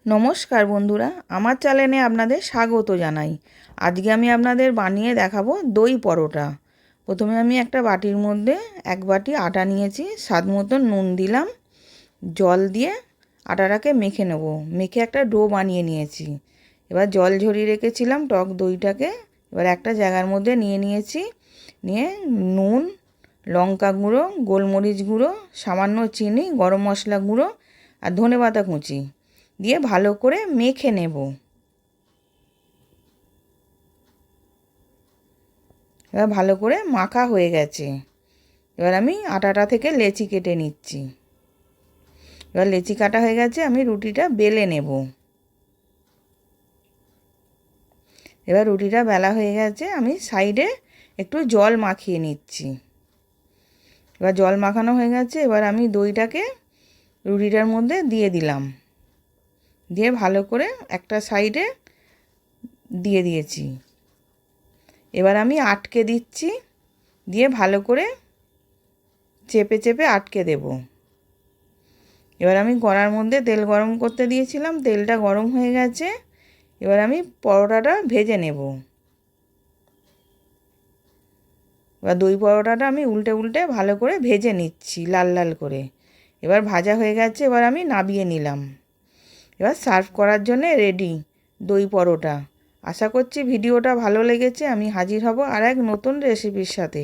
নমস্কার বন্ধুরা, আমার চ্যানেলে আপনাদের স্বাগত জানাই। আজকে আমি আপনাদের বানিয়ে দেখাবো দই পরোটা। প্রথমে আমি একটা বাটির মধ্যে 1 বাটি আটা নিয়েছি, স্বাদ মতন নুন দিলাম, জল দিয়ে আটাটাকে মেখে নেব। মেখে একটা ডো বানিয়ে নিয়েছি। এবার জল ঝরিয়ে রেখেছিলাম টক দইটাকে এবার একটা জায়গার মধ্যে নিয়ে নিয়েছি। নিয়ে নুন, লঙ্কা গুঁড়ো, গোলমরিচ গুঁড়ো, সামান্য চিনি, গরম মশলা গুঁড়ো আর ধনেপাতা কুচি দিয়ে ভালো করে মেখে নেব। এবার ভালো করে মাখা হয়ে গেছে। এবার আমি আটাটা থেকে লেচি কেটে নিচ্ছি। এবার লেচি কাটা হয়ে গেছে, আমি রুটিটা বেলে নেব। এবার রুটিটা বেলা হয়ে গেছে, আমি সাইডে একটু জল মাখিয়ে নিচ্ছি। এবার জল মাখানো হয়ে গেছে, এবার আমি দইটাকে রুটিটার মধ্যে দিয়ে দিলাম। দিয়ে ভালো করে একটা সাইডে দিয়ে দিয়েছি। এবার আমি আটকে দিচ্ছি, দিয়ে ভালো করে চেপে চেপে আটকে দেব। এবার আমি কড়ার মধ্যে তেল গরম করতে দিয়েছিলাম, তেলটা গরম হয়ে গেছে। এবার আমি পরোটাটা ভেজে নেব। এবার দই পরোটাটা আমি উল্টে উল্টে ভালো করে ভেজে নিচ্ছি লাল লাল করে। এবার ভাজা হয়ে গেছে, এবার আমি নামিয়ে নিলাম। এবার সার্ভ করার জন্যে রেডি দই পরোটা। আশা করছি ভিডিওটা ভালো লেগেছে। আমি হাজির হব আর এক নতুন রেসিপির সাথে।